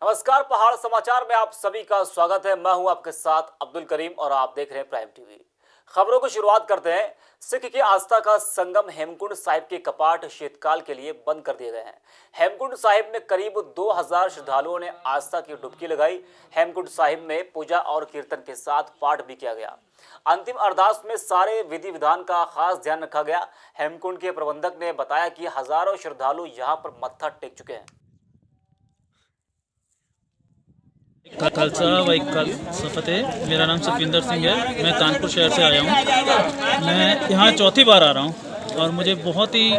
नमस्कार, पहाड़ समाचार में आप सभी का स्वागत है। मैं हूं आपके साथ अब्दुल करीम और आप देख रहे हैं प्राइम टीवी। खबरों को शुरुआत करते हैं। सिख की आस्था का संगम हेमकुंड साहिब के कपाट शीतकाल के लिए बंद कर दिए गए हैं। हेमकुंड साहिब में करीब 2000 श्रद्धालुओं ने आस्था की डुबकी लगाई। हेमकुंड साहिब में पूजा और कीर्तन के साथ पाठ भी किया गया। अंतिम अरदास में सारे विधि विधान का खास ध्यान रखा गया। हेमकुंड के प्रबंधक ने बताया कि हजारों श्रद्धालु यहाँ पर मत्था टेक चुके हैं। खालसा वाई खालसा फतेह। मेरा नाम सुखविंदर सिंह है। मैं कानपुर शहर से आया हूँ। मैं यहाँ चौथी बार आ रहा हूँ और मुझे बहुत ही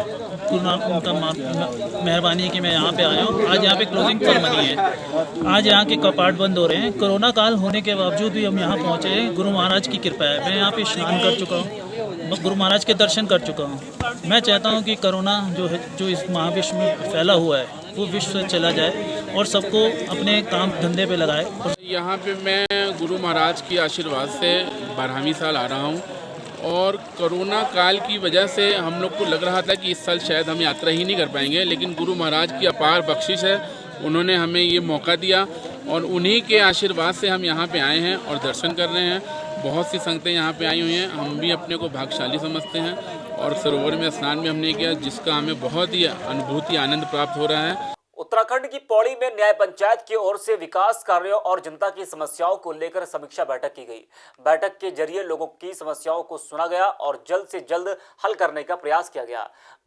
उनका मेहरबानी है कि मैं यहाँ पे आया हूँ। आज यहाँ पे क्लोजिंग सेरेमनी है। आज यहाँ के कपाट बंद हो रहे हैं। कोरोना काल होने के बावजूद भी हम यहाँ पहुँचे हैं। गुरु महाराज की कृपा है। मैं यहाँ पे स्नान कर चुका हूँ, गुरु महाराज के दर्शन कर चुका हूँ। मैं चाहता हूँ कि कोरोना जो इस महाविश्व में फैला हुआ है वो विश्व से चला जाए और सबको अपने काम धंधे पे लगाए। यहाँ पे मैं गुरु महाराज की आशीर्वाद से 12वीं साल आ रहा हूँ और कोरोना काल की वजह से हम लोग को लग रहा था कि इस साल शायद हम यात्रा ही नहीं कर पाएंगे, लेकिन गुरु महाराज की अपार बख्शिश है। उन्होंने हमें ये मौका दिया और उन्हीं के आशीर्वाद से हम यहाँ पे आए हैं और दर्शन कर रहे हैं। बहुत सी संगतें यहाँ पे आई हुई हैं। हम भी अपने को भाग्यशाली समझते हैं और सरोवर में स्नान भी हमने किया, जिसका हमें बहुत ही अनुभूति आनंद प्राप्त हो रहा है। उत्तराखंड की पौड़ी में न्याय पंचायत की ओर से विकास कार्यों और जनता की समस्याओं को लेकर समीक्षा बैठक की गई। बैठक के जरिए लोगों की समस्याओं को सुना गया और जल्द से जल्द हल करने का प्रयास किया गया।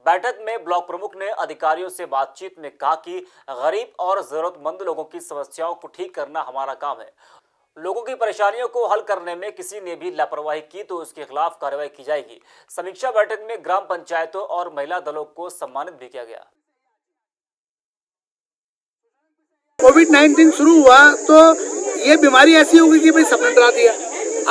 बैठक में ब्लॉक प्रमुख ने अधिकारियों से बातचीत में कहा कि गरीब और जरूरतमंद लोगों की समस्याओं को ठीक करना हमारा काम है। लोगों की परेशानियों को हल करने में किसी ने भी लापरवाही की तो उसके खिलाफ कार्रवाई की जाएगी। समीक्षा बैठक में ग्राम पंचायतों और महिला दलों को सम्मानित भी किया गया। कोविड-19 शुरू हुआ तो ये बीमारी ऐसी होगी कि भाई सबने डरा दिया।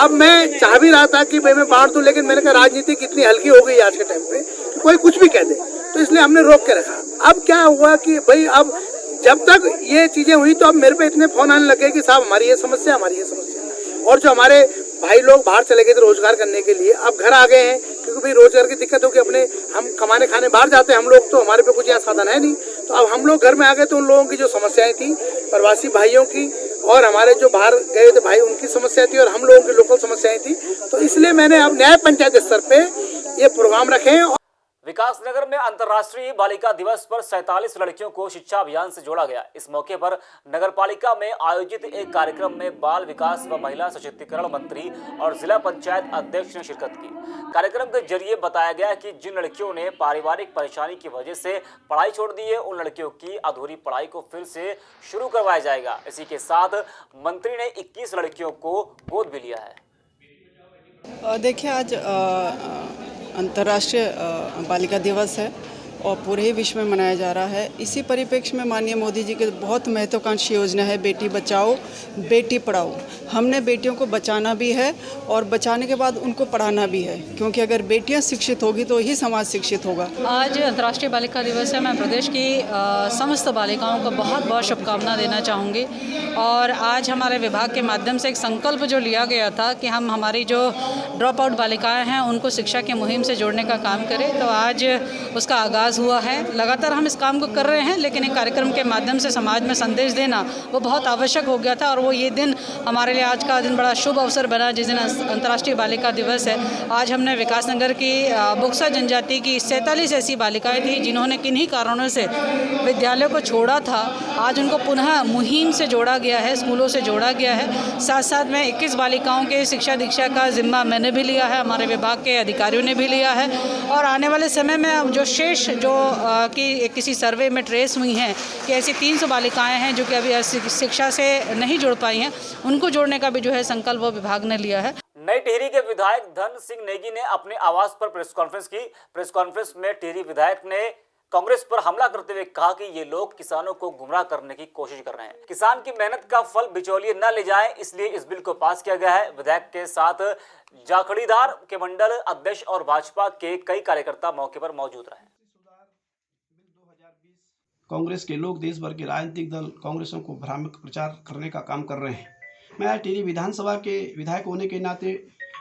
अब मैं चाह भी रहा था कि भाई मैं बांट दूं, लेकिन मैंने कहा राजनीति कितनी हल्की हो गई आज के टाइम पे, कोई कुछ भी कह दे, तो इसलिए हमने रोक के रखा। अब क्या हुआ कि भाई अब जब तक ये चीजें हुई तो अब मेरे पे इतने फोन आने लगे कि साहब हमारी ये समस्या, हमारी ये समस्या। और जो हमारे भाई लोग बाहर चले गए थे रोजगार करने के लिए, अब घर आ गए हैं क्योंकि भाई रोजगार की दिक्कत होगी। अपने हम कमाने खाने बाहर जाते हैं हम लोग, तो हमारे पे कुछ यहाँ साधन है नहीं, तो अब हम लोग घर में आ गए। तो उन लोगों की जो समस्याएं थी, प्रवासी भाइयों की और हमारे जो बाहर गए थे भाई, उनकी समस्या थी और हम लोगों की लोकल समस्याएं थी, तो इसलिए मैंने अब न्याय पंचायत स्तर पे ये प्रोग्राम रखे हैं। विकासनगर में अंतर्राष्ट्रीय बालिका दिवस पर 47 लड़कियों को शिक्षा अभियान से जोड़ा गया। इस मौके पर नगरपालिका में आयोजित एक कार्यक्रम में बाल विकास व महिला सशक्तिकरण मंत्री और जिला पंचायत अध्यक्ष ने शिरकत की। कार्यक्रम के जरिए बताया गया कि जिन लड़कियों ने पारिवारिक परेशानी की वजह से पढ़ाई छोड़ दी है, उन लड़कियों की अधूरी पढ़ाई को फिर से शुरू करवाया जाएगा। इसी के साथ मंत्री ने 21 लड़कियों को गोद भी लिया है। देखिए, आज अंतर्राष्ट्रीय बालिका दिवस है और पूरे ही विश्व में मनाया जा रहा है। इसी परिप्रेक्ष्य में माननीय मोदी जी की बहुत महत्वाकांक्षी योजना है बेटी बचाओ बेटी पढ़ाओ। हमने बेटियों को बचाना भी है और बचाने के बाद उनको पढ़ाना भी है, क्योंकि अगर बेटियां शिक्षित होगी तो ही समाज शिक्षित होगा। आज अंतर्राष्ट्रीय बालिका दिवस है। मैं प्रदेश की समस्त बालिकाओं को बहुत बहुत शुभकामना देना चाहूँगी। और आज हमारे विभाग के माध्यम से एक संकल्प जो लिया गया था कि हम हमारी जो ड्रॉप आउट बालिकाएँ हैं उनको शिक्षा की मुहिम से जोड़ने का काम करें, तो आज उसका आगाज़ हुआ है। लगातार हम इस काम को कर रहे हैं, लेकिन एक कार्यक्रम के माध्यम से समाज में संदेश देना वो बहुत आवश्यक हो गया था। और वो ये दिन हमारे लिए, आज का दिन बड़ा शुभ अवसर बना जिस दिन अंतर्राष्ट्रीय बालिका दिवस है। आज हमने विकासनगर की बुक्सा जनजाति की 47 ऐसी बालिकाएं थी जिन्होंने किन्हीं कारणों से विद्यालय को छोड़ा था। आज उनको पुनः मुहिम से जोड़ा गया है, स्कूलों से जोड़ा गया है। साथ साथ में 21 बालिकाओं के शिक्षा दीक्षा का जिम्मा मैंने भी लिया है, हमारे विभाग के अधिकारियों ने भी लिया है। और आने वाले समय में जो शेष जो कि किसी सर्वे में ट्रेस हुई हैं कि ऐसी 300 बालिकाएं हैं जो कि अभी शिक्षा से नहीं जुड़ पाई हैं, उनको जोड़ने का भी जो है संकल्प वो विभाग ने लिया है। नई टिहरी के विधायक धन सिंह नेगी ने अपने आवास पर प्रेस कॉन्फ्रेंस की। प्रेस कॉन्फ्रेंस में टिहरी विधायक ने कांग्रेस पर हमला करते हुए कहा कि ये लोग किसानों को गुमराह करने की कोशिश कर रहे हैं। किसान की मेहनत का फल बिचौलिए न ले जाएं, इसलिए इस बिल को पास किया गया है। विधायक के साथ जाखड़ीदार के मंडल अध्यक्ष और भाजपा के कई कार्यकर्ता मौके पर मौजूद रहे। कांग्रेस के लोग देश भर के राजनीतिक दल कांग्रेसों को भ्रामक प्रचार करने का काम कर रहे हैं। मैं टिहरी विधानसभा के विधायक होने के नाते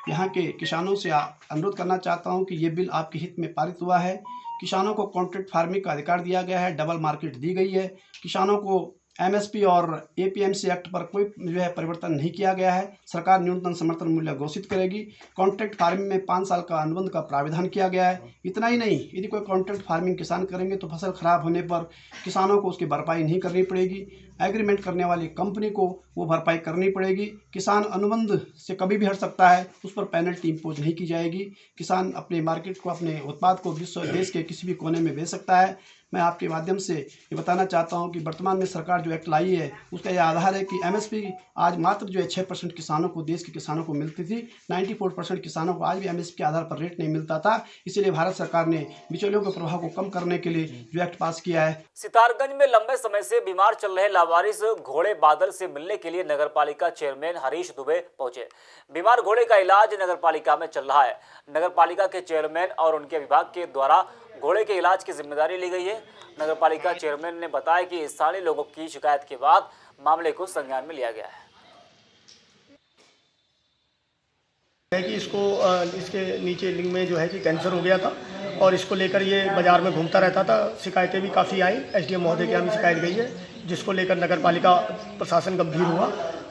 यहाँ के किसानों से अनुरोध करना चाहता हूँ कि ये बिल आपके हित में पारित हुआ है। किसानों को कॉन्ट्रैक्ट फार्मिंग का अधिकार दिया गया है, डबल मार्केट दी गई है। किसानों को एमएसपी और एपीएमसी एक्ट पर कोई जो है परिवर्तन नहीं किया गया है। सरकार न्यूनतम समर्थन मूल्य घोषित करेगी। कॉन्ट्रैक्ट फार्मिंग में 5 साल का अनुबंध का प्रावधान किया गया है। इतना ही नहीं, यदि कोई कॉन्ट्रैक्ट फार्मिंग किसान करेंगे तो फसल खराब होने पर किसानों को उसकी भरपाई नहीं करनी पड़ेगी। एग्रीमेंट करने वाली कंपनी को वो भरपाई करनी पड़ेगी। किसान अनुबंध से कभी भी हट सकता है, उस पर पेनल्टी इम्पोज नहीं की जाएगी। किसान अपने मार्केट को, अपने उत्पाद को देश के किसी भी कोने में बेच सकता है। मैं आपके माध्यम से ये बताना चाहता हूं कि वर्तमान में सरकार जो एक्ट लाई है उसका यह आधार है कि एमएसपी आज मात्र जो है 6% किसानों को, देश के किसानों को मिलती थी। 94% किसानों को आज भी एमएसपी के आधार पर रेट नहीं मिलता था। इसीलिए भारत सरकार ने बिचौलियों के प्रभाव को कम करने के लिए जो एक्ट पास किया है। सितारगंज में लंबे समय से बीमार चल रहे लावारिस घोड़े बादल से मिलने के लिए नगरपालिका चेयरमैन हरीश दुबे पहुंचे। बीमार घोड़े का इलाज नगरपालिका में चल रहा है। नगरपालिका के चेयरमैन और उनके विभाग के द्वारा घोड़े के इलाज की जिम्मेदारी ली गई है। नगरपालिका चेयरमैन ने बताया कि स्थानीय लोगों की शिकायत के बाद मामले को संज्ञान में लिया गया है कि इसको इसके नीचे लिंग में जो है कि कैंसर हो गया था और इसको लेकर ये बाजार में घूमता रहता था। शिकायतें भी काफ़ी आई, एसडीएम महोदय के यहाँ भी शिकायत गई है, जिसको लेकर नगरपालिका प्रशासन गंभीर हुआ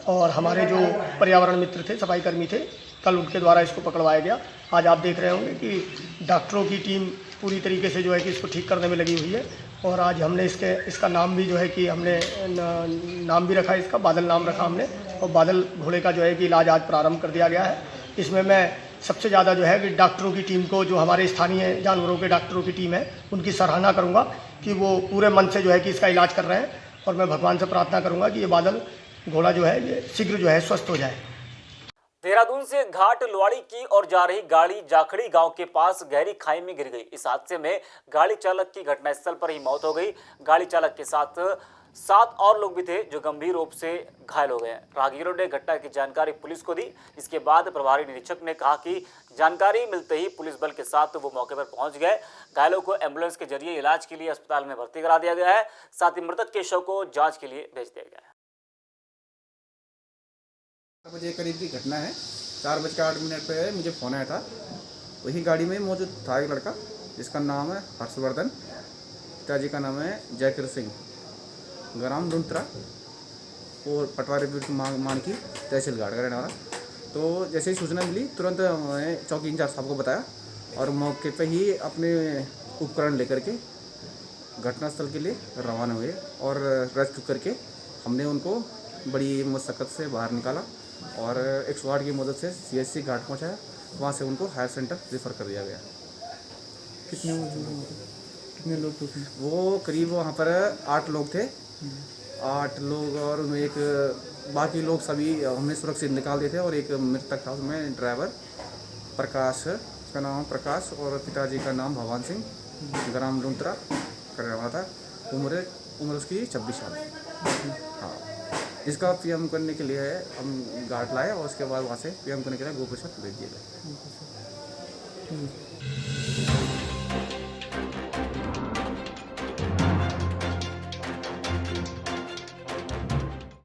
और हमारे जो पर्यावरण मित्र थे, सफाई कर्मी थे, कल उनके द्वारा इसको पकड़वाया गया। आज आप देख रहे होंगे कि डॉक्टरों की टीम पूरी तरीके से जो है कि इसको ठीक करने में लगी हुई है और आज हमने इसका नाम भी जो है कि हमने नाम भी रखा है, इसका बादल नाम रखा हमने और बादल घोड़े का जो है कि इलाज आज प्रारंभ कर दिया गया है। इसमें मैं सबसे ज़्यादा जो है कि डॉक्टरों की टीम को, जो हमारे स्थानीय जानवरों के डॉक्टरों की टीम है, उनकी सराहना करूँगा कि वो पूरे मन से जो है कि इसका इलाज कर रहे हैं और मैं भगवान से प्रार्थना करूँगा कि ये बादल घोड़ा जो है ये शीघ्र जो है स्वस्थ हो जाए। देहरादून से घाट लुआड़ी की ओर जा रही गाड़ी जाखड़ी गांव के पास गहरी खाई में गिर गई। इस हादसे में गाड़ी चालक की घटनास्थल पर ही मौत हो गई। गाड़ी चालक के साथ 7 और लोग भी थे जो गंभीर रूप से घायल हो गए। राहगीरों ने घटना की जानकारी पुलिस को दी। इसके बाद प्रभारी निरीक्षक ने कहा कि जानकारी मिलते ही पुलिस बल के साथ वो मौके पर पहुंच गए। घायलों को एम्बुलेंस के जरिए इलाज के लिए अस्पताल में भर्ती करा दिया गया है। साथ ही मृतक के शव को जाँच के लिए भेज दिया गया है। 4 बजे करीब की घटना है। 4:08 पे मुझे फ़ोन आया था। वही गाड़ी में मौजूद था एक लड़का जिसका नाम है हर्षवर्धन, पिताजी का नाम है जयकिर सिंह, ग्राम लुंत्रा और पटवारी मान की तहसील घाट का रहने वाला। तो जैसे ही सूचना मिली तुरंत मैंने चौकी इंचार्ज साहब को बताया और मौके पे ही अपने उपकरण लेकर के घटनास्थल के लिए रवाना हुए और रेस्क्यू करके हमने उनको बड़ी मशक्क़त से बाहर निकाला और 108 की मदद से सीएचसी घाट पहुंचाया। वहां से उनको हायर सेंटर रेफर कर दिया गया। कितने लोग थे? वो करीब वहां पर 8 लोग थे। 8 लोग और उनमें एक बाकी लोग सभी हमने सुरक्षित निकाल दिए थे और एक मृतक था, उसमें ड्राइवर प्रकाश, उसका नाम प्रकाश और पिताजी का नाम भगवान सिंह, ग्राम लुंत्रा करने वाला था। उम्र उसकी 26 साल। हाँ, इसका पीएम करने के लिए हम घाट लाए और उसके बाद वहाँ से पीएम करने के लिए गोपुर भेज दिए गए।